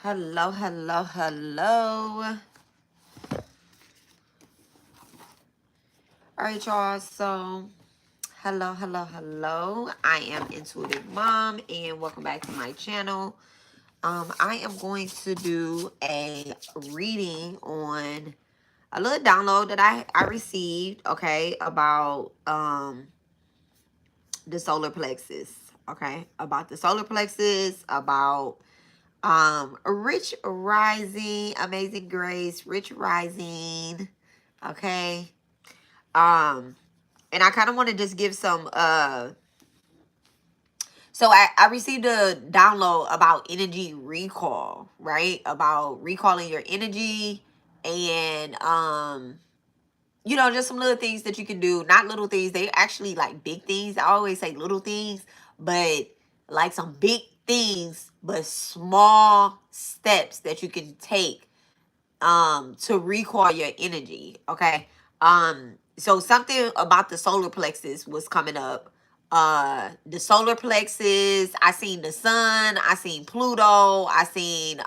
Hello, hello, hello. All right, y'all. So, hello, hello, hello. I am Intuitive Mom, and welcome back to my channel. I am going to do a reading on a little download that I received, okay, about the solar plexus, okay, about the solar plexus, about rich rising, amazing grace, rich rising, okay. And I kind of want to just give some so I received a download about energy recall, right? About recalling your energy and you know, just some little things that you can do. Not little things, they actually like big things. I always say little things, but like some big things, but small steps that you can take to recall your energy, okay? So something about the solar plexus was coming up. The solar plexus, I seen the sun, I seen Pluto, I seen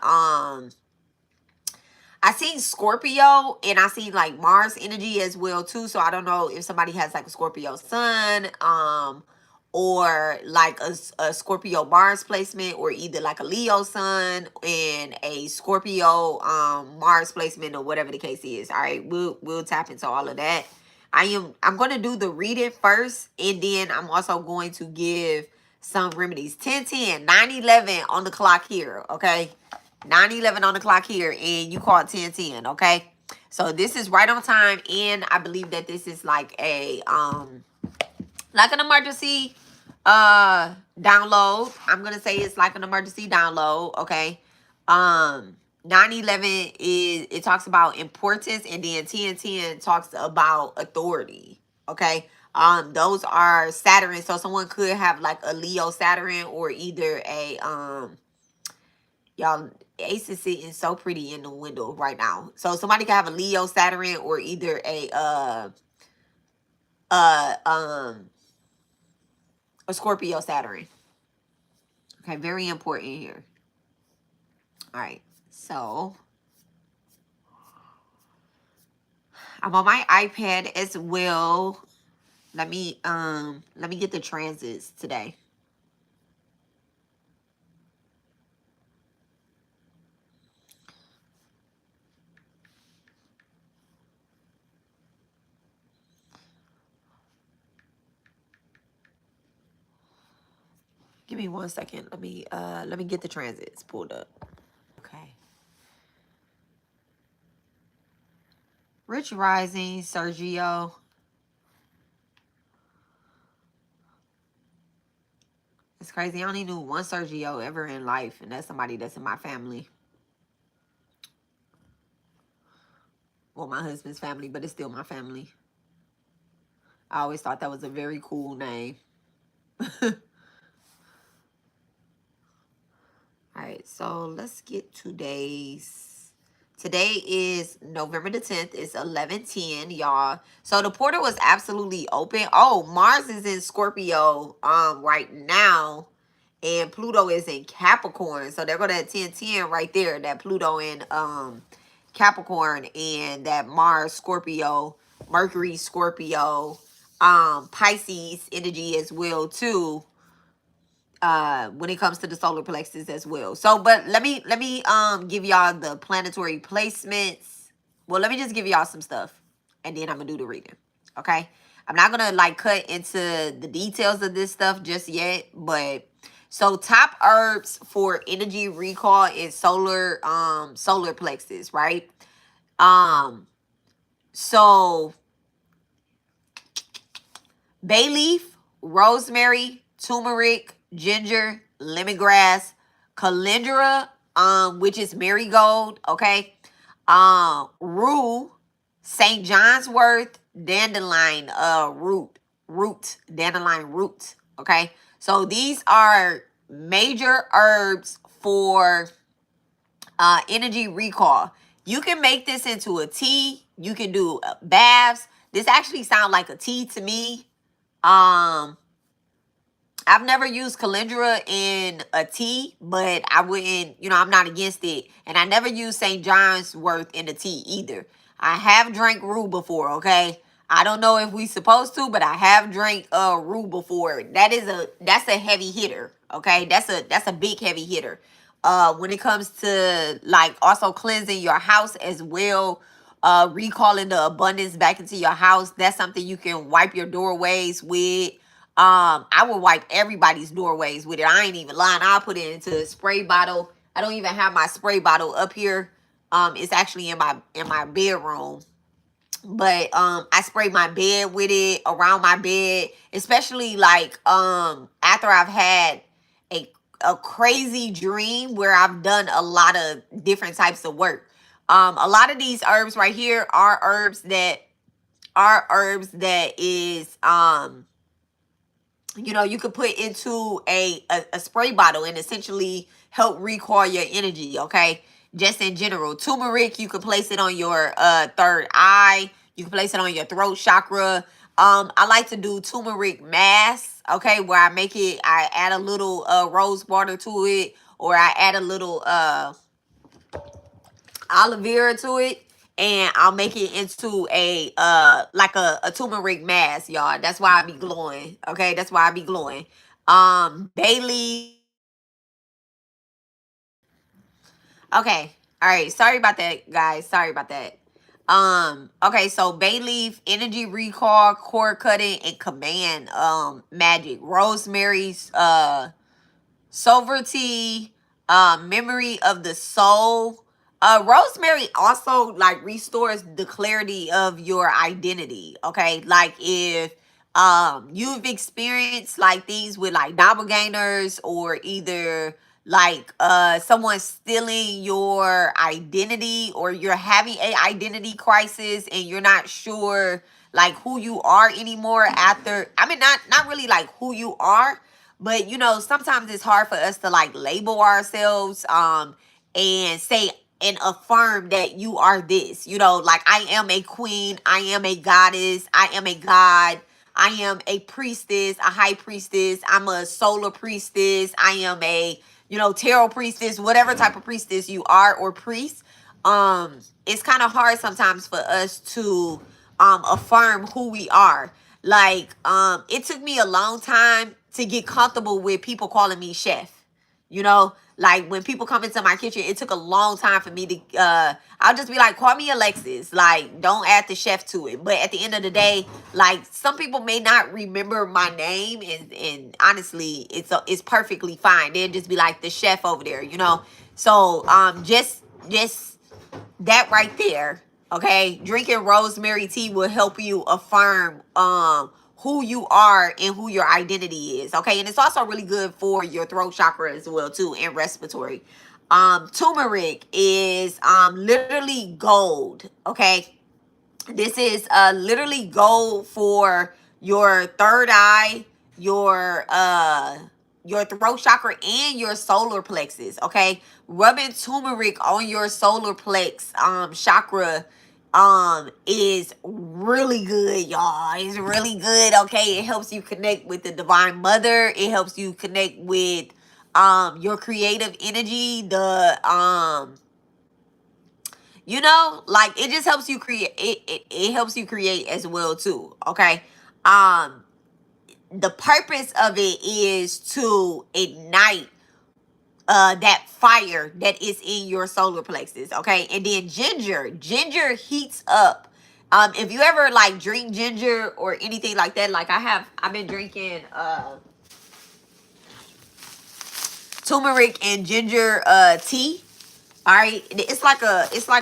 Scorpio, and I seen like Mars energy as well too. So I don't know if somebody has like a Scorpio sun, or like a Scorpio Mars placement, or either like a Leo sun and a Scorpio Mars placement, or whatever the case is. All right, we'll tap into all of that. I'm going to do the reading first, and then I'm also going to give some remedies. 10:10, 9:11 on the clock here, okay? 9:11 on the clock here, and you call it 10:10, okay? So this is right on time, and I believe that this is like a like an emergency download. I'm gonna say it's like an emergency download, okay? 9:11 is, it talks about importance, and then 10:10 talks about authority, okay? Those are Saturn, so someone could have like a Leo Saturn, or either a y'all, Ace is sitting so pretty in the window right now. So somebody could have a Leo Saturn, or either a Scorpio Saturn. Okay, very important here. All right, so I'm on my iPad as well. Let me get the transits today. Give me 1 second. Let me get the transits pulled up. Okay. Rich Rising, Sergio. It's crazy. I only knew one Sergio ever in life, and that's somebody that's in my family. Well, my husband's family, but it's still my family. I always thought that was a very cool name. All right, so let's get today's. Today is November the 10th. It's 11:10, y'all. So the portal was absolutely open. Oh, Mars is in Scorpio right now, and Pluto is in Capricorn. So they're going to at 10:10 right there. That Pluto in Capricorn, and that Mars Scorpio, Mercury Scorpio, Pisces energy as well too, when it comes to the solar plexus as well. So but let me give y'all the planetary placements. Well, let me just give y'all some stuff, and then I'm gonna do the reading. Okay, I'm not gonna like cut into the details of this stuff just yet, but so top herbs for energy recall is solar plexus, right? So bay leaf, rosemary, turmeric, ginger, lemongrass, calendula, which is marigold, okay? Rue, St. John's wort, dandelion dandelion root, okay? So these are major herbs for energy recall. You can make this into a tea. You can do baths. This actually sounds like a tea to me. I've never used calendula in a tea, but I wouldn't, I'm not against it. And I never used St. John's wort in a tea either. I have drank rue before, okay? I don't know if we supposed to, but I have drank rue before. That's a heavy hitter, okay? That's a big heavy hitter. When it comes to like also cleansing your house as well, recalling the abundance back into your house, that's something you can wipe your doorways with. I would wipe everybody's doorways with it. I ain't even lying. I'll put it into a spray bottle. I don't even have my spray bottle up here. It's actually in my bedroom. But I spray my bed with it, around my bed, especially like after I've had a a crazy dream where I've done a lot of different types of work. A lot of these herbs right here are herbs that is you could put into a spray bottle and essentially help recall your energy, okay? Just in general. Turmeric, you can place it on your third eye. You can place it on your throat chakra. I like to do turmeric mass, okay, where I add a little rose water to it, or I add a little aloe vera to it, and I'll make it into a like a turmeric mask, y'all. That's why I be glowing. Okay, that's why I be glowing. Bay leaf. Okay, all right. Sorry about that, guys. Sorry about that. Okay, so bay leaf, energy recall, cord cutting, and command magic. Rosemary's Sovereignty, memory of the soul. Rosemary also like restores the clarity of your identity. Okay, like if you've experienced like these with like doppelgangers, or either like someone stealing your identity, or you're having a identity crisis and you're not sure like who you are anymore after, I mean, not really like who you are, but sometimes it's hard for us to like label ourselves and say and affirm that you are this. Like, I am a queen, I am a goddess, I am a god, I am a priestess, a high priestess, I'm a solar priestess, I am a tarot priestess, whatever type of priestess you are, or priest. It's kind of hard sometimes for us to affirm who we are. Like, it took me a long time to get comfortable with people calling me chef. Like when people come into my kitchen, it took a long time for me to I'll just be like, call me Alexis. Like, don't add the chef to it. But at the end of the day, like, some people may not remember my name, and honestly, it's perfectly fine. They'll just be like, the chef over there. So just that right there, okay? Drinking rosemary tea will help you affirm who you are and who your identity is, okay? And it's also really good for your throat chakra as well too, and respiratory. Turmeric is literally gold, okay? This is literally gold for your third eye, your throat chakra, and your solar plexus. Okay, rubbing turmeric on your solar plex chakra is really good, y'all. It's really good. Okay, it helps you connect with the divine mother. It helps you connect with your creative energy. Like, it just helps you create. It helps you create as well too. Okay. um the purpose of it is to ignite that fire that is in your solar plexus. Okay. And then ginger heats up. If you ever like drink ginger or anything like that, like I've been drinking turmeric and ginger tea. All right, it's like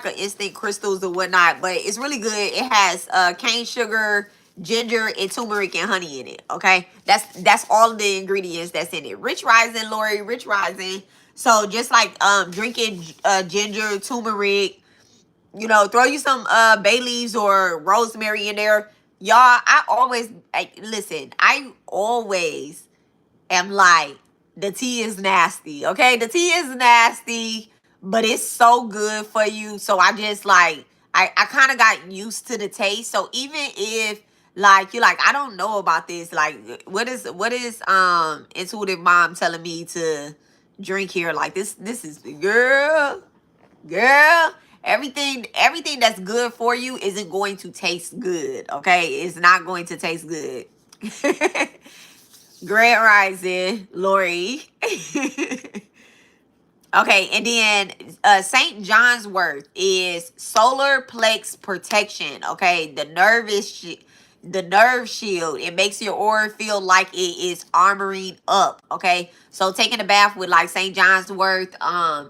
a instant crystals or whatnot, but it's really good. It has cane sugar, ginger, and turmeric and honey in it. Okay, that's all the ingredients that's in it. Rich rising, Lori, rich rising. So just like drinking ginger, turmeric, throw you some bay leaves or rosemary in there, y'all. Listen. I always am like, the tea is nasty. Okay, the tea is nasty, but it's so good for you. So I just like, I kind of got used to the taste. So even if Like you're like, I don't know about this. Like what is intuitive mom telling me to drink here? Like this is girl, everything that's good for you isn't going to taste good. Okay, it's not going to taste good. Grand Rising, Lori. Okay, and then St. John's Wort is solar plex protection. Okay, the nerve shield. It makes your aura feel like it is armoring up. Okay, so taking a bath with like St. John's Wort. I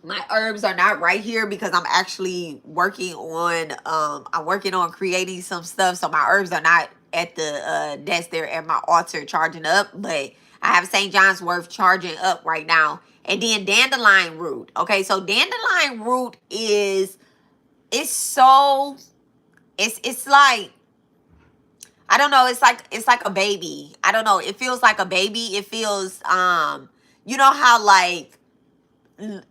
My herbs are not right here because I'm actually working on I'm working on creating some stuff, so my herbs are not at the desk. There at my altar charging up, but I have St. John's Wort charging up right now. And then dandelion root. Okay, so dandelion root is it's so it's like, I don't know, it's like a baby. I don't know, it feels like a baby. It feels you know how like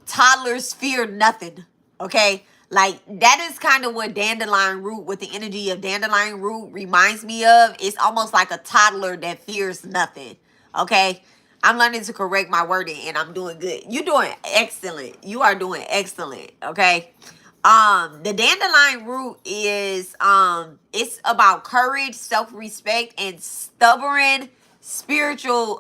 toddlers fear nothing. Okay, like that is kind of what dandelion root, with the energy of dandelion root, reminds me of. It's almost like a toddler that fears nothing. Okay, I'm learning to correct my wording and I'm doing good. You're doing excellent. You are doing excellent. Okay, the dandelion root is it's about courage, self-respect, and stubborn spiritual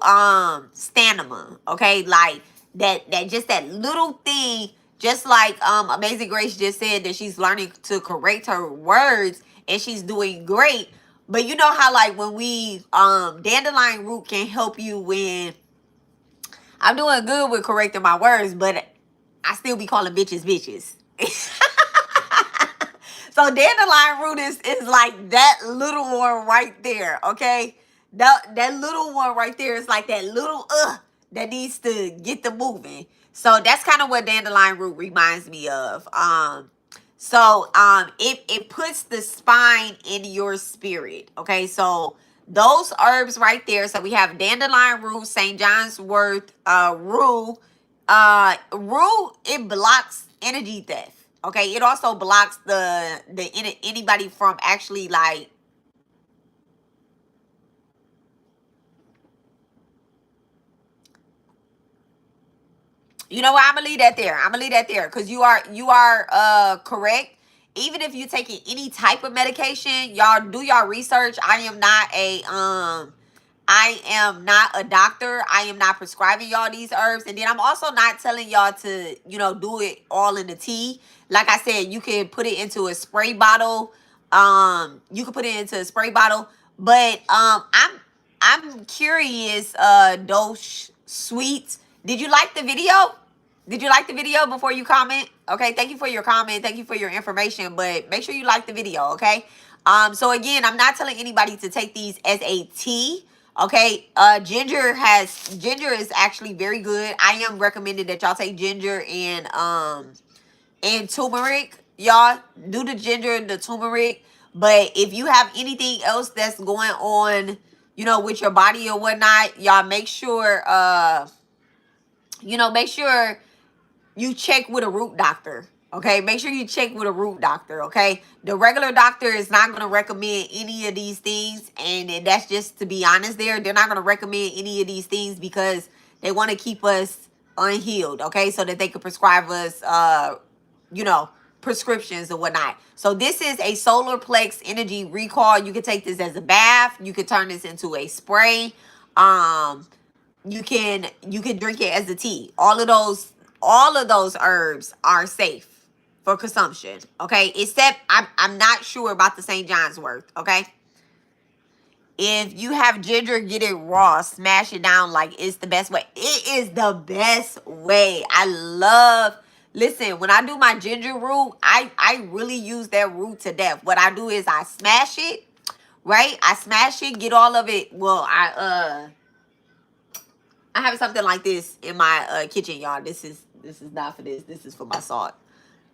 stamina. Okay, like that just that little thing, just like Amazing Grace just said that she's learning to correct her words and she's doing great. But you know how like when we dandelion root can help you when I'm doing good with correcting my words, but I still be calling bitches bitches. So dandelion root is like that little one right there, okay? That little one right there is like that little that needs to get the moving. So that's kind of what dandelion root reminds me of. It puts the spine in your spirit. Okay, so those herbs right there. So we have dandelion root, St. John's Wort, rue, it blocks energy theft. Okay, it also blocks anybody from actually like, you know what, I'm gonna leave that there. I'm gonna leave that there because you are correct. Even if you're taking any type of medication, y'all do y'all research. I am not a doctor. I am not prescribing y'all these herbs. And then I'm also not telling y'all to, do it all in the tea. Like I said, you can put it into a spray bottle. You can put it into a spray bottle. But I'm curious, Dosh Sweets. Did you like the video? Did you like the video before you comment? Okay, thank you for your comment. Thank you for your information. But make sure you like the video, okay? So again, I'm not telling anybody to take these as a tea. Okay, ginger is actually very good. I am recommending that y'all take ginger and turmeric. Y'all do the ginger and the turmeric. But if you have anything else that's going on, with your body or whatnot, y'all make sure make sure you check with a root doctor. Okay, make sure you check with a root doctor. Okay, the regular doctor is not going to recommend any of these things, and that's just to be honest. They're not going to recommend any of these things because they want to keep us unhealed. Okay, so that they can prescribe us, prescriptions and whatnot. So this is a solar plex energy recall. You can take this as a bath. You can turn this into a spray. You can drink it as a tea. All of those herbs are safe for consumption. Okay, except I'm not sure about the St. John's Wort. Okay, if you have ginger, get it raw, smash it down like it's the best way. It is the best way. Listen, when I do my ginger root, I really use that root to death. What I do is I smash it, right? I smash it, get all of it. Well, I have something like this in my kitchen, y'all. This is not for this. This is for my salt.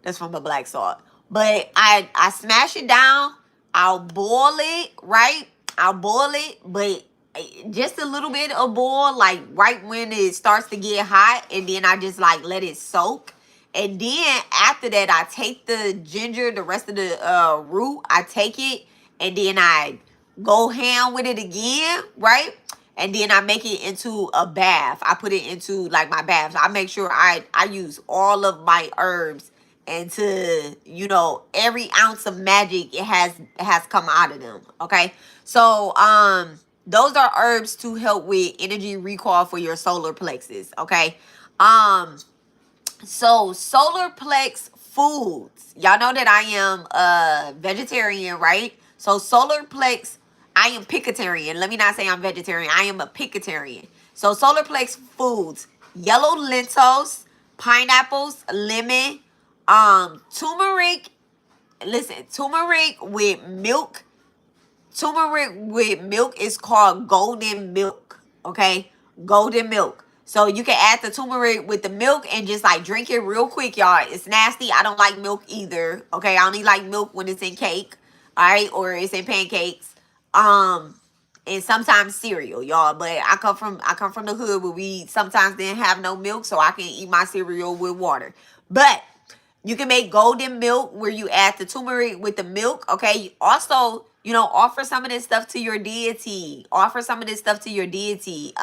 That's from the black salt. But I smash it down. I'll boil it, right? I'll boil it, but just a little bit of boil, like right when it starts to get hot, and then I just like let it soak. And then after that, I take the ginger, the rest of the root, I take it, and then I go ham with it again, right? And then I make it into a bath. I put it into like my bath. I make sure I use all of my herbs into, you know, every ounce of magic it has come out of them. Okay. So those are herbs to help with energy recall for your solar plexus. Okay. So solar plex foods. Y'all know that I am a vegetarian, right? So solar plex, I am picatarian. Let me not say I'm vegetarian. I am a picatarian. So solar plex foods, yellow lentils, pineapples, lemon, turmeric. Listen, turmeric with milk is called golden milk. Okay, golden milk. So you can add the turmeric with the milk and just like drink it real quick, y'all. It's nasty. I don't like milk either. Okay, I only like milk when it's in cake, all right, or it's in pancakes, um, and sometimes cereal, y'all. But I come from the hood where we sometimes didn't have no milk, so I can eat my cereal with water. But you can make golden milk where you add the turmeric with the milk. Okay. Also, you know, offer some of this stuff to your deity. Offer some of this stuff to your deity.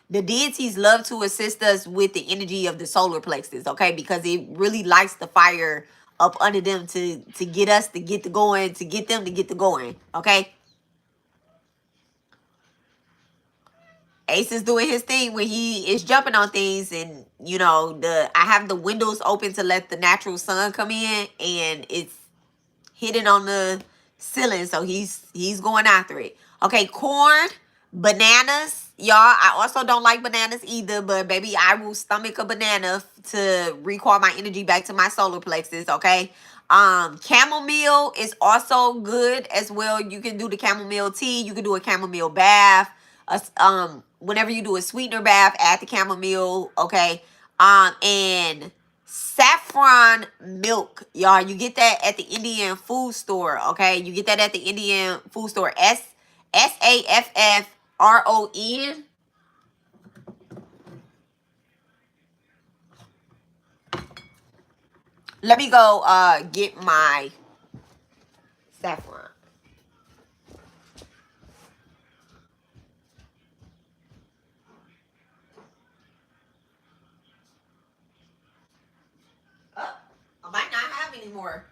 The deities love to assist us with the energy of the solar plexus, okay? Because it really lights the fire up under them to get us to get to going, to get them to get to going, okay? Ace is doing his thing when he is jumping on things, and you know, I have the windows open to let the natural sun come in, and it's hitting on the ceiling, so he's going after it. Okay, corn, bananas, y'all. I also don't like bananas either, but baby, I will stomach a banana to recall my energy back to my solar plexus. Okay, chamomile is also good as well. You can do the chamomile tea. You can do a chamomile bath. Whenever you do a sweetener bath, add the chamomile. Okay, and saffron milk, y'all. You get that at the Indian food store, okay? You get that at the Indian food store. Saffron. Let me go get my saffron. Oh, I might not have any more.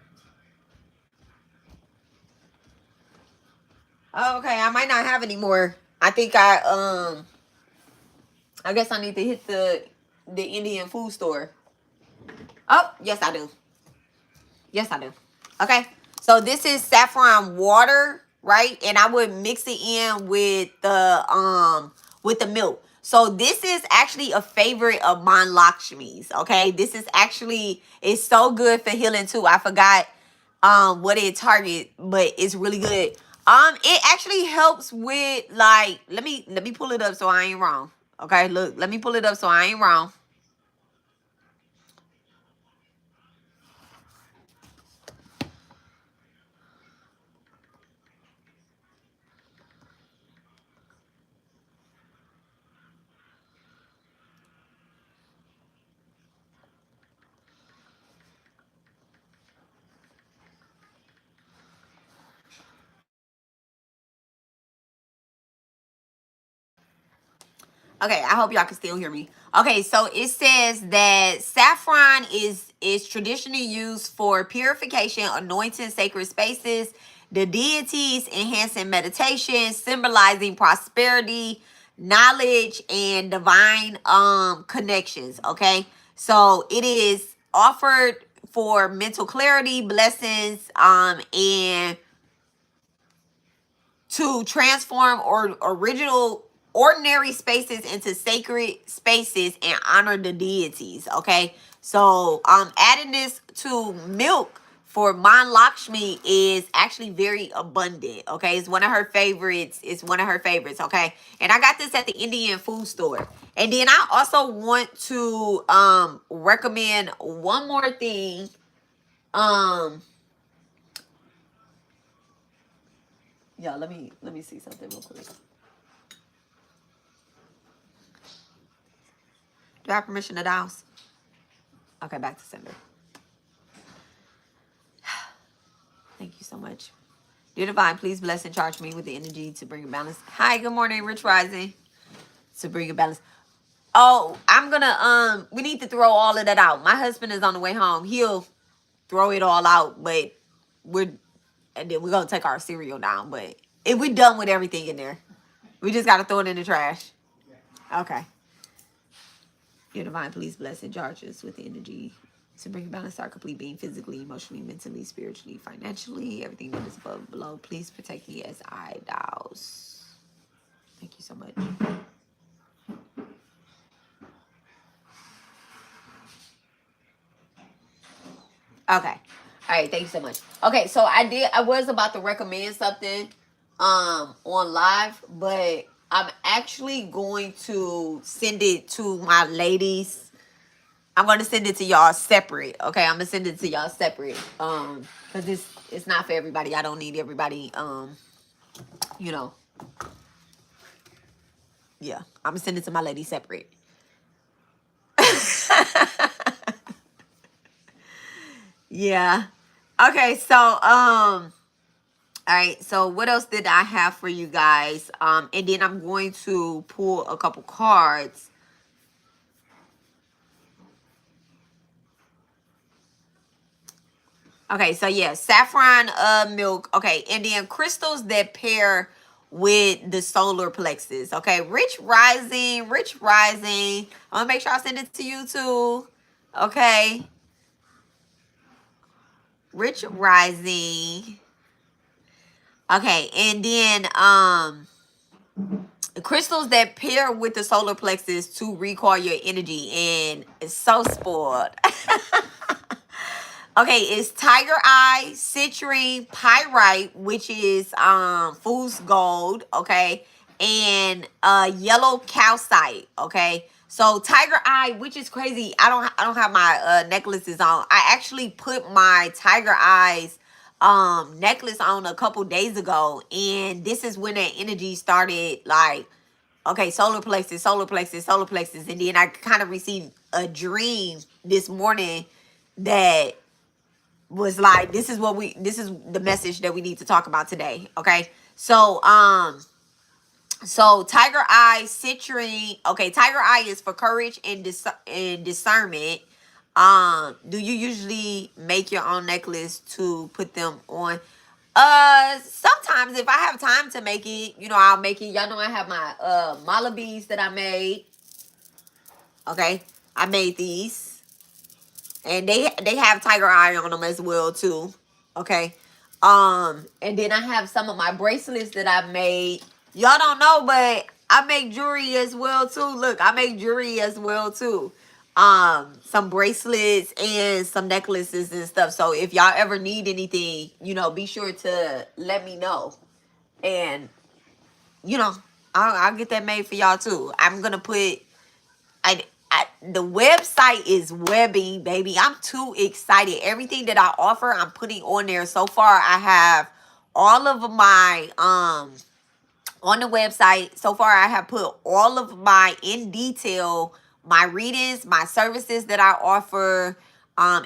Oh, okay, I might not have any more. I think I guess I need to hit the Indian food store. Oh, yes I do. Yes, I do. Okay. So this is saffron water, right? And I would mix it in with the milk. So this is actually a favorite of mine, Lakshmi's. Okay. This is actually, it's so good for healing too. I forgot what it target, but it's really good. It actually helps with like, let me pull it up so I ain't wrong. Okay, look, let me pull it up so I ain't wrong. Okay, I hope y'all can still hear me. Okay, so it says that saffron is traditionally used for purification, anointing sacred spaces, the deities, enhancing meditation, symbolizing prosperity, knowledge, and divine connections. Okay, so it is offered for mental clarity, blessings, and to transform or original ordinary spaces into sacred spaces and honor the deities. Okay, so adding this to milk for Man Lakshmi is actually very abundant. Okay, it's one of her favorites. It's one of her favorites. Okay, and I got this at the Indian food store. And then I also want to recommend one more thing. um yeah, let me see something real quick. Do I have permission to douse? Okay, back to sender. Thank you so much. Dear Divine, please bless and charge me with the energy to bring a balance. Hi, good morning, Rich Rising. To bring a balance. Oh, I'm gonna we need to throw all of that out. My husband is on the way home. He'll throw it all out, but and then we're gonna take our cereal down. But if we're done with everything in there, we just gotta throw it in the trash. Okay. Your Divine, please bless and charge us with the energy to bring balance to our complete being, physically, emotionally, mentally, spiritually, financially, everything that is above and below. Please protect me as I douse. Thank you so much. Okay. All right, thank you so much. Okay, so I was about to recommend something on live, but I'm actually going to send it to my ladies. I'm going to send it to y'all separate. Okay, I'm going to send it to y'all separate. Cuz it's not for everybody. I don't need everybody you know. Yeah, I'm going to send it to my ladies separate. Yeah. Okay, so all right, so what else did I have for you guys? And then I'm going to pull a couple cards. Okay, so yeah, saffron milk. Okay, and then crystals that pair with the solar plexus. Okay, Rich Rising, Rich Rising. I want to make sure I send it to you too. Okay, Rich Rising. Okay, and then crystals that pair with the solar plexus to recall your energy, and it's so spoiled. Okay, it's tiger eye, citrine, pyrite, which is fool's gold, okay, and yellow calcite, okay. So tiger eye, which is crazy. I don't have my necklaces on. I actually put my tiger eyes necklace on a couple days ago, and this is when that energy started, like, okay, solar plexus, solar plexus, solar plexus. And then I kind of received a dream this morning that was like, this is the message that we need to talk about today. Okay. So tiger eye, citrine. Okay, tiger eye is for courage and discernment. Do you usually make your own necklace to put them on? Sometimes if I have time to make it, I'll make it. Y'all know I have my mala beads that I made. Okay, I made these, and they have tiger eye on them as well too. Okay, and then I have some of my bracelets that I made. Y'all don't know, but I make jewelry as well too. Look, I make jewelry as well too. Some bracelets and some necklaces and stuff. So if y'all ever need anything, be sure to let me know. And I'll get that made for y'all too. I'm gonna put the website is webbing, baby. I'm too excited. Everything that I offer, I'm putting on there. So far, I have all of my on the website. So far, I have put all of my in detail, my readings, my services that I offer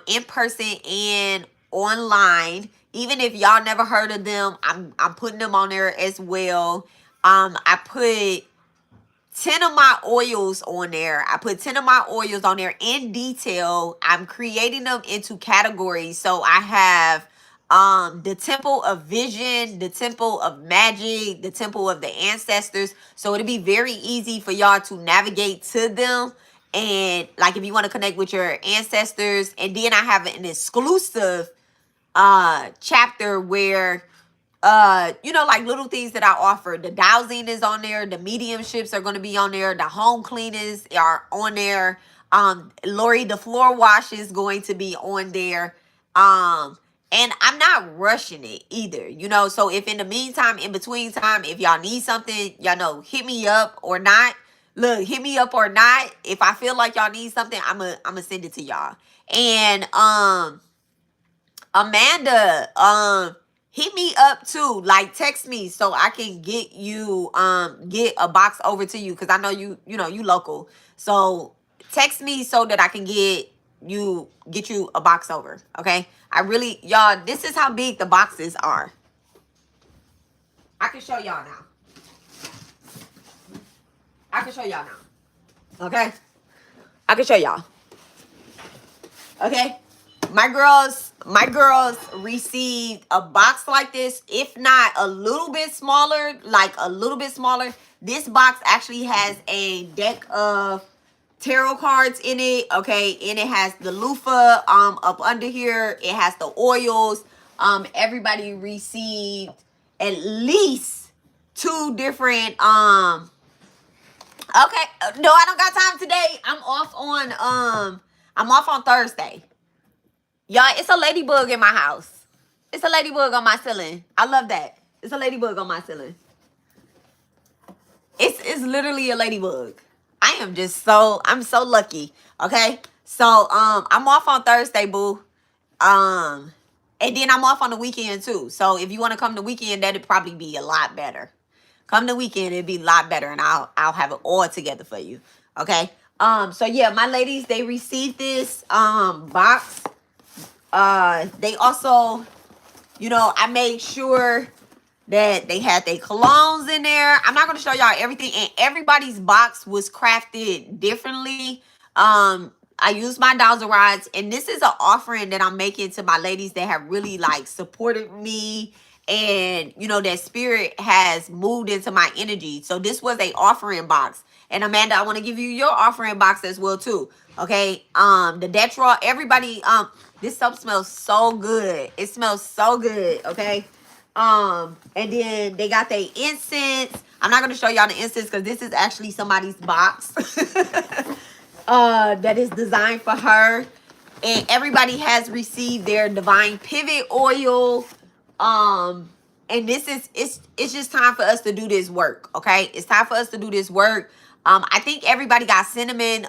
in person and online. Even if y'all never heard of them, I'm putting them on there as well. I put 10 of my oils on there. I put 10 of my oils on there in detail. I'm creating them into categories. So I have the temple of vision, the temple of magic, the temple of the ancestors. So it'll be very easy for y'all to navigate to them. And like if you want to connect with your ancestors. And then I have an exclusive chapter where like little things that I offer. The dowsing is on there. The mediumships are going to be on there. The home cleaners are on there. Lori, the floor wash is going to be on there. And I'm not rushing it either, So if in the meantime, in between time, if y'all need something, y'all know, hit me up or not. Look, hit me up or not. If I feel like y'all need something, I'ma send it to y'all. And Amanda, hit me up too. Like text me so I can get you get a box over to you, because I know you local. So text me so that I can get get you a box over. Okay, I really, y'all, this is how big the boxes are. I can show y'all now. I can show y'all now. Okay, I can show y'all. Okay, my girls received a box like this, if not a little bit smaller, like a little bit smaller. This box actually has a deck of tarot cards in it. Okay, and it has the loofah up under here. It has the oils. Everybody received at least 2 different okay, no, I don't got time today. I'm off on Thursday. Y'all, it's a ladybug in my house. It's a ladybug on my ceiling. I love that. It's a ladybug on my ceiling. It's literally a ladybug. I'm so lucky. Okay? So I'm off on Thursday, boo. And then I'm off on the weekend too. So if you want to come the weekend, that'd probably be a lot better. Come the weekend, it'd be a lot better, and I'll have it all together for you. Okay? So yeah, my ladies, they received this box. They also, you know, I made sure that they had their colognes in there. I'm not going to show y'all everything, and everybody's box was crafted differently. I used my dowser rods, and this is an offering that I'm making to my ladies that have really like supported me, and you know that spirit has moved into my energy. So this was a offering box, and Amanda, I want to give you your offering box as well too. Okay, the Detroit, everybody, this soap smells so good. It smells so good. Okay. And then they got their incense. I'm not going to show y'all the incense because this is actually somebody's box that is designed for her. And everybody has received their divine pivot oil. And this is, it's just time for us to do this work. Okay. It's time for us to do this work. I think everybody got cinnamon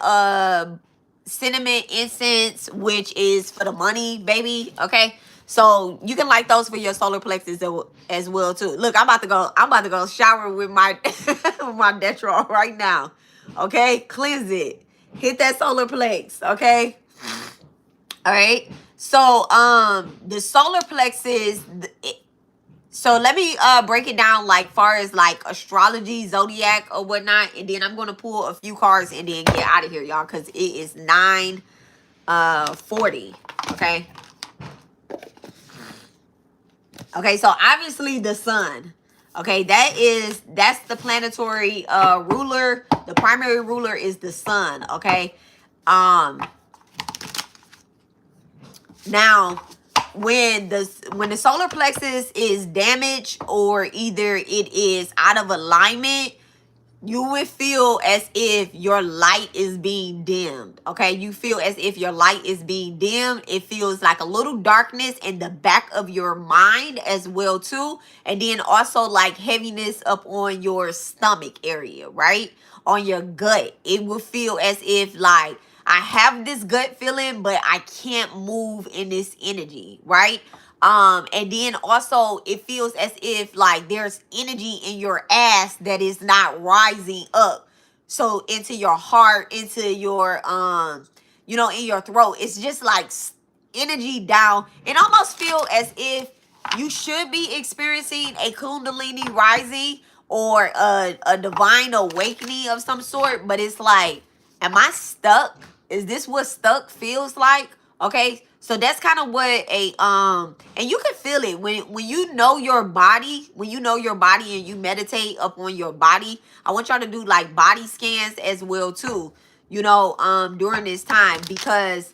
incense, which is for the money, baby. Okay. So you can light those for your solar plexus as well too. Look, I'm about to go shower with my with my Detroit right now. Okay, cleanse it. Hit that solar plex. Okay. All right. So the solar plexus. So let me break it down like far as like astrology, zodiac, or whatnot, and then I'm gonna pull a few cards and then get out of here, y'all, because it is 9:40. Okay. Okay, so obviously the sun. Okay, that's the planetary ruler. The primary ruler is the sun. Okay. Now when the solar plexus is damaged or either it is out of alignment, you would feel as if your light is being dimmed. Okay, you feel as if your light is being dimmed. It feels like a little darkness in the back of your mind as well too, and then also like heaviness up on your stomach area, right, on your gut. It will feel as if like I have this gut feeling, but I can't move in this energy, right? And then also it feels as if like there's energy in your ass that is not rising up. So into your heart, into your, you know, in your throat. It's just like energy down. It almost feel as if you should be experiencing a Kundalini rising or a divine awakening of some sort. But it's like, am I stuck? Is this what stuck feels like? Okay. So that's kind of what and you can feel it when you know your body, when you know your body and you meditate up on your body. I want y'all to do like body scans as well too, you know, during this time, because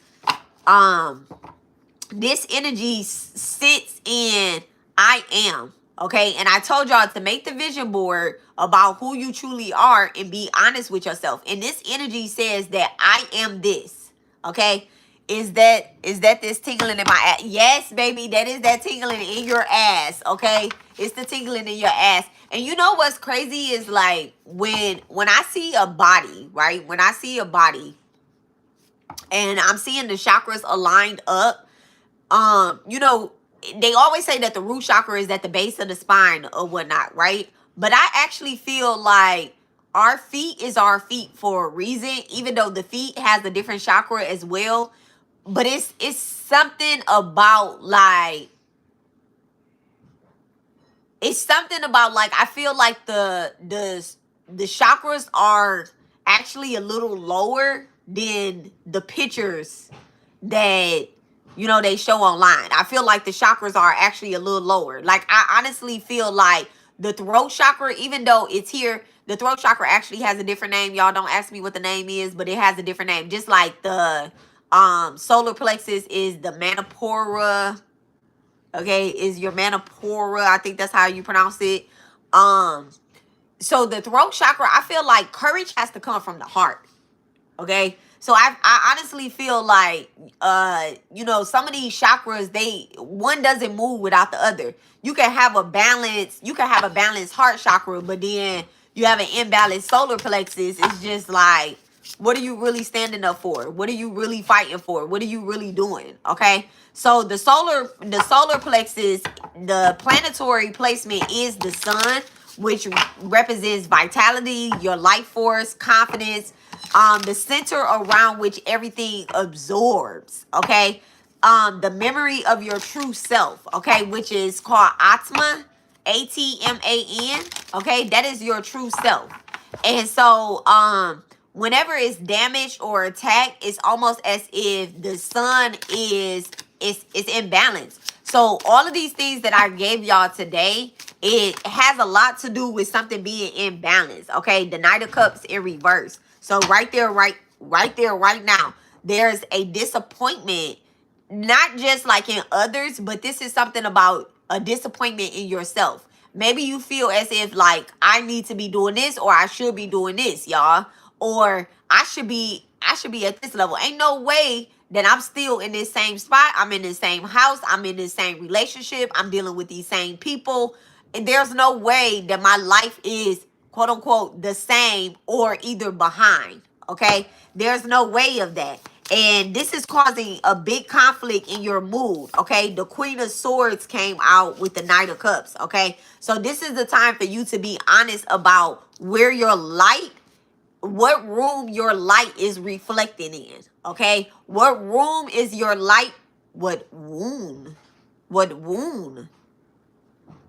this energy sits in I am. Okay. And I told y'all to make the vision board about who you truly are and be honest with yourself. And this energy says that I am this. Okay. Is that this tingling in my ass? Yes, baby. That is that tingling in your ass. Okay. It's the tingling in your ass. And you know what's crazy is like when I see a body, right? When I see a body and I'm seeing the chakras aligned up, you know, they always say that the root chakra is at the base of the spine or whatnot, right? But I actually feel like our feet is our feet for a reason, even though the feet has a different chakra as well. but it's something about like, it's something about like, I feel like the chakras are actually a little lower than the pictures that they show online. I feel like the chakras are actually a little lower. Like, I honestly feel like the throat chakra, even though it's here, the throat chakra actually has a different name. Y'all don't ask me what the name is, but it has a different name. Just like the solar plexus is the manipura. Okay, is your manipura. I think that's how you pronounce it. Um, so the throat chakra, I feel like courage has to come from the heart. Okay. So I honestly feel like some of these chakras, one doesn't move without the other. You can have a balanced heart chakra, but then you have an imbalanced solar plexus. It's just like, what are you really standing up for? What are you really fighting for? What are you really doing? Okay. So the solar plexus, the planetary placement is the sun, which represents vitality, your life force, confidence, the center around which everything absorbs. Okay. The memory of your true self. Okay, which is called Atma, Atman. Okay, that is your true self. And so whenever it's damaged or attacked, it's almost as if the sun is imbalanced. So all of these things that I gave y'all today, it has a lot to do with something being imbalanced. Okay, the Knight of Cups in reverse. So right there, right now, there's a disappointment, not just like in others, but this is something about a disappointment in yourself. Maybe you feel as if like, I need to be doing this, or I should be doing this, y'all, or I should be at this level. Ain't no way that I'm still in this same spot. I'm in the same house. I'm in the same relationship. I'm dealing with these same people. And there's no way that my life is, quote unquote, the same or either behind. Okay. There's no way of that. And this is causing a big conflict in your mood. Okay. The Queen of Swords came out with the Knight of Cups. Okay. So this is the time for you to be honest about where your light, what room your light is reflecting in. Okay. What room is your light? What wound? What wound?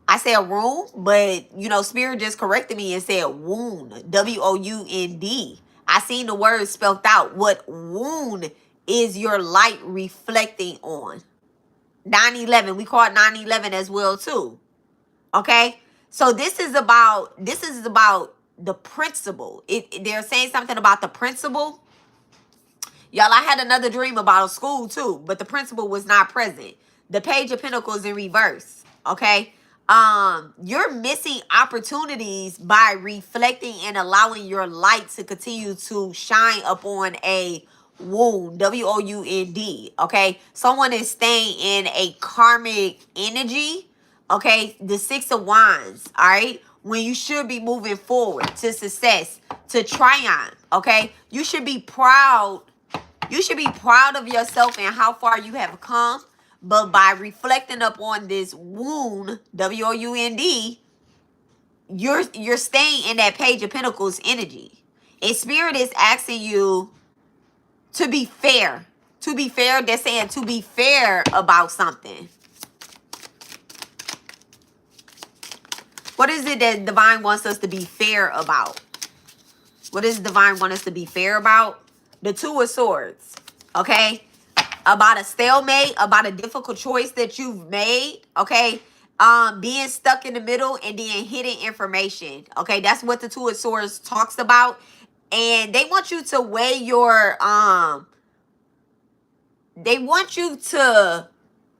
I said room, but Spirit just corrected me and said wound. WOUND. I seen the word spelled out. What wound is your light reflecting on? 9/11. We call it 9/11 as well too. Okay? So this is about the principle. They're saying something about the principle. Y'all, I had another dream about a school too, but the principal was not present. The Page of Pentacles in reverse. Okay. You're missing opportunities by reflecting and allowing your light to continue to shine upon a wound. WOUND. Okay. Someone is staying in a karmic energy. Okay. The Six of Wands. All right. When you should be moving forward to success, to triumph. Okay. You should be proud. You should be proud of yourself and how far you have come. But by reflecting upon this wound, WOUND, you're staying in that Page of Pentacles energy. And Spirit is asking you to be fair. To be fair, they're saying to be fair about something. What is it that Divine wants us to be fair about? What does Divine want us to be fair about? The Two of Swords. Okay? About a stalemate, about a difficult choice that you've made. Okay? Being stuck in the middle and then hidden information. Okay? That's what the Two of Swords talks about. And they want you to weigh your they want you to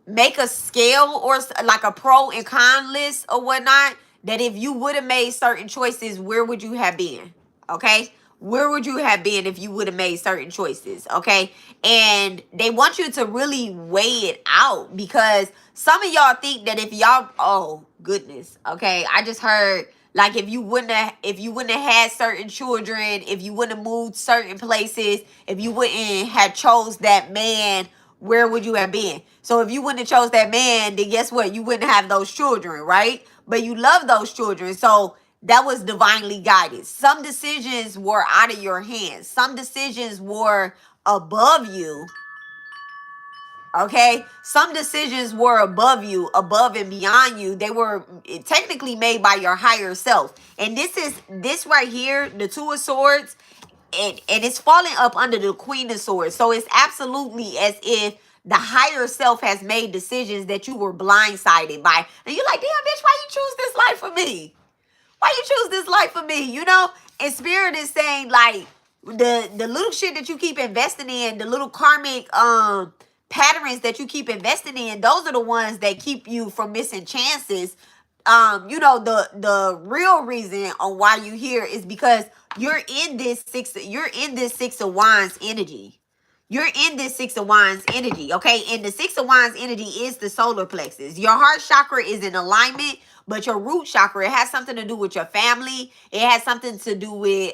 make a scale or like a pro and con list or whatnot, that if you would have made certain choices, where would you have been? Okay? Where would you have been if you would have made certain choices? Okay? And they want you to really weigh it out, because some of y'all think that if y'all, oh goodness, okay, I just heard like if you wouldn't have had certain children, if you wouldn't have moved certain places, if you wouldn't have chose that man, where would you have been? So if you wouldn't have chose that man, then guess what? You wouldn't have those children, right? But you love those children. So that was divinely guided. Some decisions were out of your hands. Some decisions were above you. Okay, some decisions were above you, above and beyond you. They were technically made by your higher self. And this right here, the Two of Swords, and it's falling up under the Queen of Swords. So it's absolutely as if the higher self has made decisions that you were blindsided by. And you're like, damn, bitch, why you choose this life for me? Why you choose this life for me? You know? And Spirit is saying, like, the little shit that you keep investing in, the little karmic patterns that you keep investing in, those are the ones that keep you from missing chances. You know, the real reason on why you here is because you're in this Six of Wands energy. You're in this Six of Wands energy, okay? And the Six of Wands energy is the solar plexus. Your heart chakra is in alignment, but your root chakra, it has something to do with your family. It has something to do with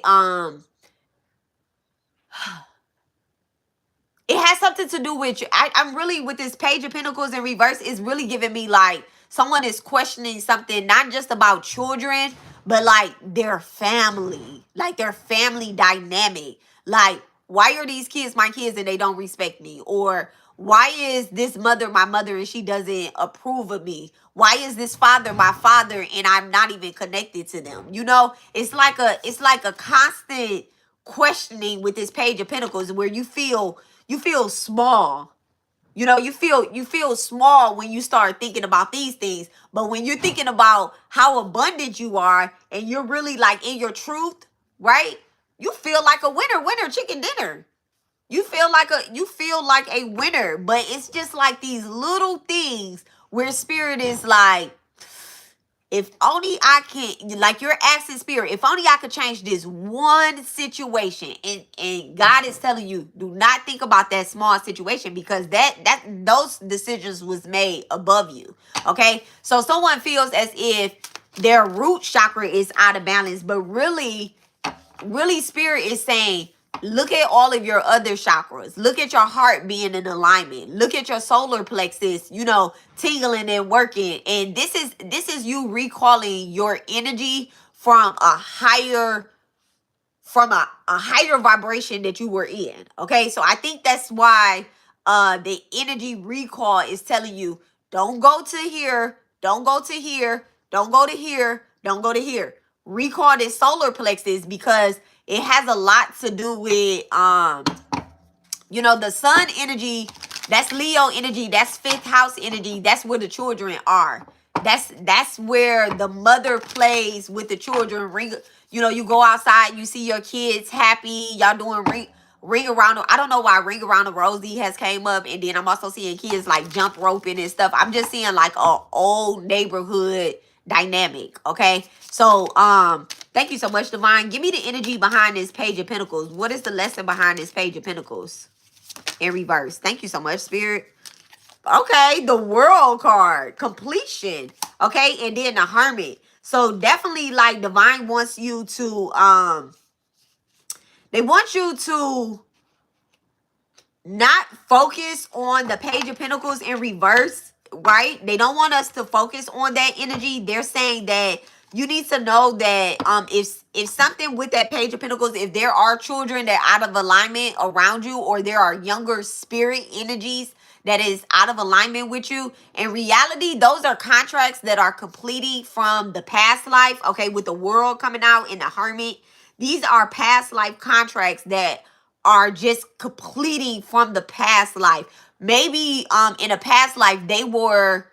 it has something to do with you. I'm really, with this Page of Pentacles in reverse, is really giving me like someone is questioning something, not just about children, but like their family, like their family dynamic. Like, why are these kids my kids and they don't respect me? Or why is this mother my mother and she doesn't approve of me? Why is this father my father and I'm not even connected to them? You know, it's like a constant questioning with this Page of Pentacles, where you feel small. You know, you feel small when you start thinking about these things. But when you're thinking about how abundant you are and you're really like in your truth, right? You feel like a winner chicken dinner. You feel like a winner, but it's just like these little things where Spirit is like, if only I can, like you're asking Spirit, if only I could change this one situation. And God is telling you, do not think about that small situation, because those decisions was made above you. Okay. So someone feels as if their root chakra is out of balance, but really Spirit is saying, look at all of your other chakras. Look at your heart being in alignment. Look at your solar plexus, you know, tingling and working. And this is you recalling your energy from a higher vibration that you were in. Okay, so I think that's why the energy recall is telling you, don't go to here, don't go to here, don't go to here, don't go to here. Recall this solar plexus, because it has a lot to do with you know, the sun energy. That's Leo energy, that's fifth house energy. That's where the children are. That's where the mother plays with the children. You know, you go outside, you see your kids happy, y'all doing ring around. I don't know why Ring Around the Rosie has came up, and then I'm also seeing kids like jump roping and stuff. I'm just seeing like a old neighborhood dynamic. Okay, so thank you so much, Divine. Give me the energy behind this Page of Pentacles. What is the lesson behind this Page of Pentacles in reverse? Thank you so much, Spirit. Okay, the World card, completion. Okay, and then the Hermit. So definitely, like, Divine wants you to they want you to not focus on the Page of Pentacles in reverse, right? They don't want us to focus on that energy. They're saying that you need to know that if something with that Page of Pentacles, if there are children that are out of alignment around you, or there are younger spirit energies that is out of alignment with you, in reality, those are contracts that are completing from the past life. Okay, with the World coming out in the Hermit, these are past life contracts that are just completing from the past life. Maybe in a past life they were,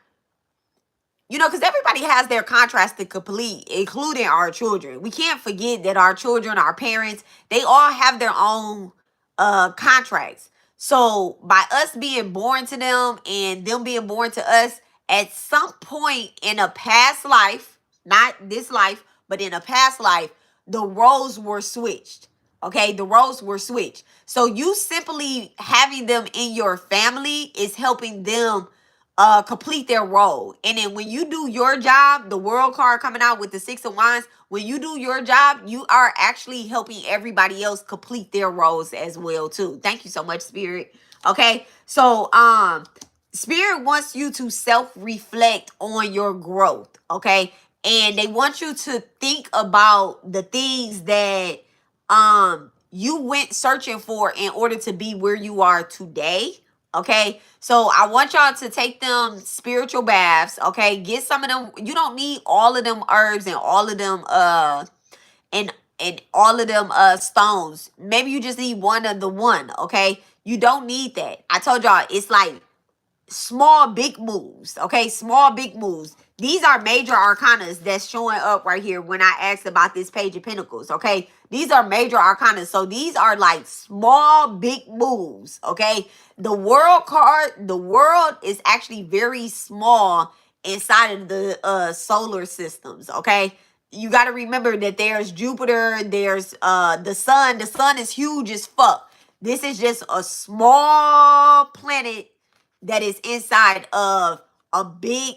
you know, because everybody has their contracts to complete, including our children. We can't forget that our children, our parents, they all have their own contracts. So by us being born to them and them being born to us, at some point in a past life, not this life, but in a past life, the roles were switched. Okay, the roles were switched. So you simply having them in your family is helping them complete their role. And then when you do your job, the World card coming out with the Six of Wands, when you do your job, you are actually helping everybody else complete their roles as well too. Thank you so much, Spirit. Okay, so Spirit wants you to self-reflect on your growth. Okay, and they want you to think about the things that you went searching for in order to be where you are today. Okay, so I want y'all to take them spiritual baths. Okay, get some of them. You don't need all of them herbs and all of them and all of them stones. Maybe you just need one of the one. Okay, you don't need that. I told y'all it's like small big moves. Okay, small big moves. These are major arcanas that's showing up right here when I asked about this page of pentacles. Okay, these are major arcanas, so these are like small big moves. Okay, the world card, the world is actually very small inside of the solar systems. Okay, you got to remember that there's Jupiter, there's the sun. The sun is huge as fuck. This is just a small planet that is inside of a big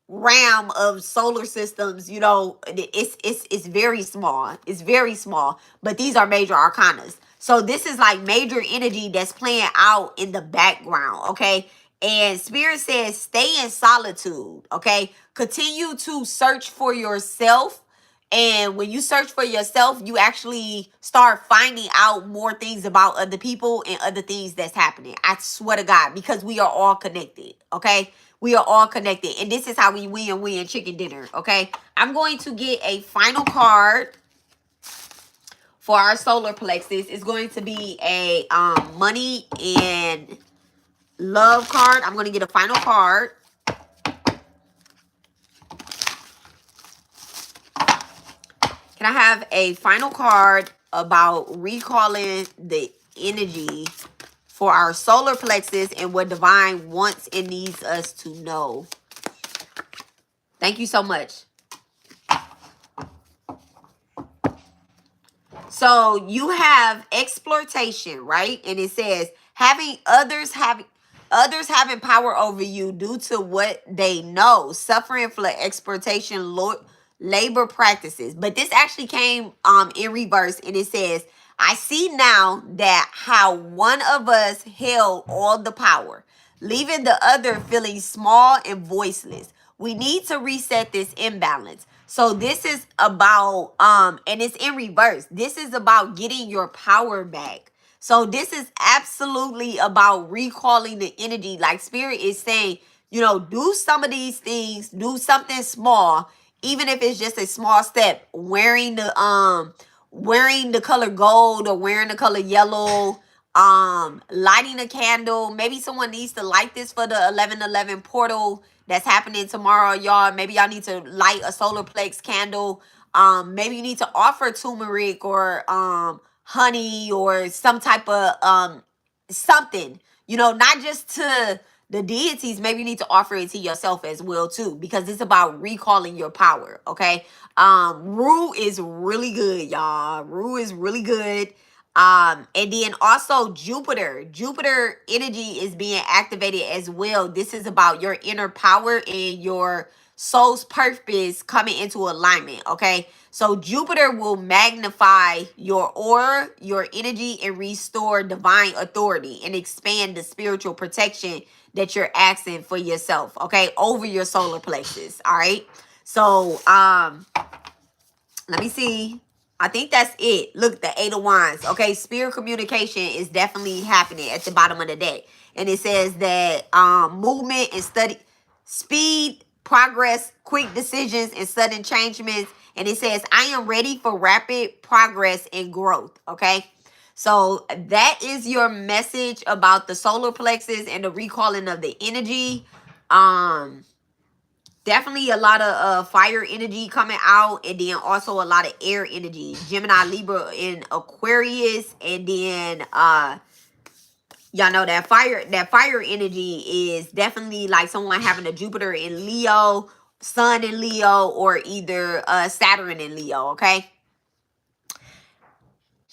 realm of solar systems. You know, it's very small. It's very small, but these are major arcanas. So this is like major energy that's playing out in the background. Okay, and Spirit says stay in solitude. Okay, continue to search for yourself. And when you search for yourself, you actually start finding out more things about other people and other things that's happening. I swear to God, because we are all connected. Okay, we are all connected, and this is how we win chicken dinner. Okay, I'm going to get a final card for our solar plexus. It's going to be a money and love card. I'm going to get a final card. Can I have a final card about recalling the energy for our solar plexus and what divine wants and needs us to know? Thank you so much. So you have exploitation, right? And it says having others having power over you due to what they know, suffering for exploitation, labor practices. But this actually came in reverse, and it says, I see now that how one of us held all the power, leaving the other feeling small and voiceless. We need to reset this imbalance. So this is about and it's in reverse. This is about getting your power back. So this is absolutely about recalling the energy. Like Spirit is saying, you know, do some of these things, do something small, even if it's just a small step. Wearing the color gold or wearing the color yellow, lighting a candle. Maybe someone needs to light this for the 1111 portal that's happening tomorrow, y'all. Maybe y'all need to light a solar plex candle. Maybe you need to offer turmeric or honey or some type of something, you know, not just to the deities. Maybe you need to offer it to yourself as well too, because it's about recalling your power. Okay, Rue is really good, y'all. Rue is really good. And then also Jupiter energy is being activated as well. This is about your inner power and your soul's purpose coming into alignment. Okay, so Jupiter will magnify your aura, your energy, and restore divine authority and expand the spiritual protection that you're asking for yourself, okay, over your solar plexus. All right, so let me see. I think that's it. Look, the 8 of Wands. Okay, spirit communication is definitely happening at the bottom of the deck. And it says that movement and speed, progress, quick decisions, and sudden changements. And it says, I am ready for rapid progress and growth. Okay, so that is your message about the solar plexus and the recalling of the energy. Definitely a lot of fire energy coming out, and then also a lot of air energy. Gemini, Libra, and Aquarius, and then y'all know that fire energy is definitely like someone having a Jupiter in Leo, Sun in Leo, or either Saturn in Leo. Okay.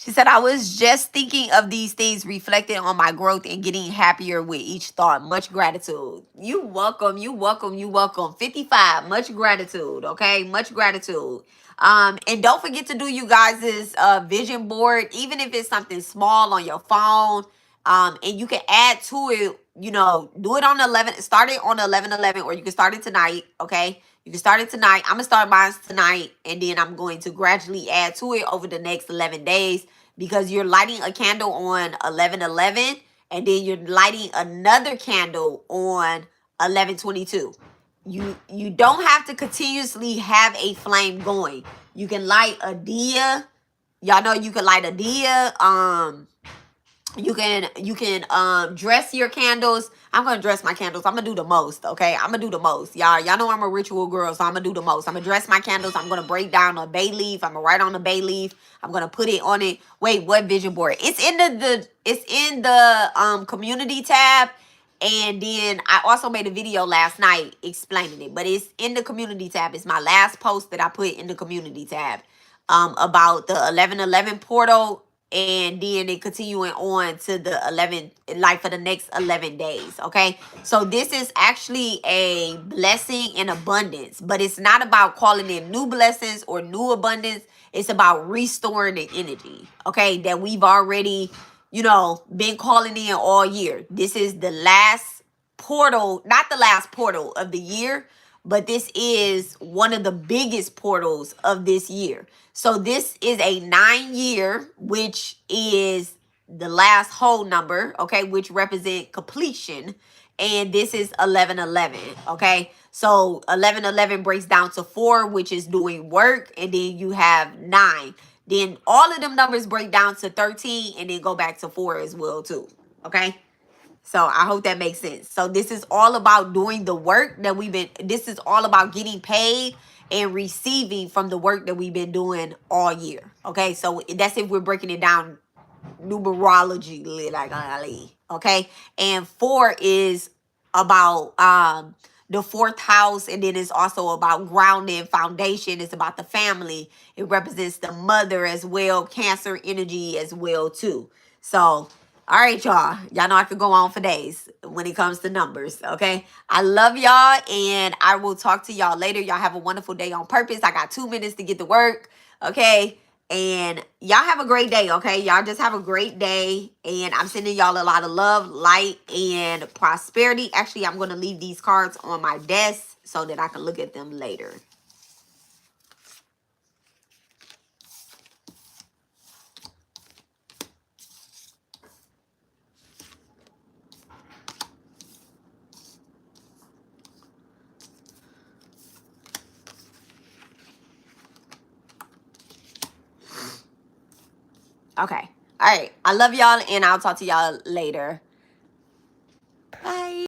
She said, I was just thinking of these things, reflecting on my growth and getting happier with each thought. Much gratitude. You welcome, you welcome, you welcome. 55, much gratitude, okay? Much gratitude. And don't forget to do you guys' vision board, even if it's something small on your phone. And you can add to it, you know, do it on 11, start it on 11/11, or you can start it tonight, okay? You can start it tonight. I'm going to start mine tonight, and then I'm going to gradually add to it over the next 11 days, because you're lighting a candle on 11/11, and then you're lighting another candle on 11/22. You don't have to continuously have a flame going. You can light a dia. Y'all know you can light a dia. You can dress your candles. I'm gonna dress my candles. I'm gonna do the most. Okay, I'm gonna do the most. Y'all know I'm a ritual girl, so I'm gonna do the most. I'm gonna dress my candles. I'm gonna break down a bay leaf. I'm gonna write on the bay leaf. I'm gonna put it on it. Wait, what vision board? It's in the community tab. And then I also made a video last night explaining it, but it's in the community tab. It's my last post that I put in the community tab about the 11/11 portal, and then it continuing on to the 11, like for the next 11 days. Okay, so this is actually a blessing in abundance, but it's not about calling in new blessings or new abundance. It's about restoring the energy, okay, that we've already, been calling in all year. This is the last portal, not the last portal of the year, but this is one of the biggest portals of this year. So this is a 9-year, which is the last whole number, okay, which represent completion. And this is 11/11, okay? So 11/11 breaks down to 4, which is doing work, and then you have 9. Then all of them numbers break down to 13 and then go back to 4 as well too, okay? So I hope that makes sense. So this is all about doing the work that this is all about getting paid and receiving from the work that we've been doing all year. Okay, so that's if we're breaking it down numerology, like, okay. And 4 is about the 4th house, and then it's also about grounding foundation. It's about the family. It represents the mother as well, Cancer energy as well too. So all right, y'all know I could go on for days when it comes to numbers. Okay, I love y'all, and I will talk to y'all later. Y'all have a wonderful day on purpose. I got 2 minutes to get to work. Okay, and y'all have a great day. Okay, y'all just have a great day, and I'm sending y'all a lot of love, light, and prosperity. Actually, I'm going to leave these cards on my desk so that I can look at them later. Okay. All right. I love y'all, and I'll talk to y'all later.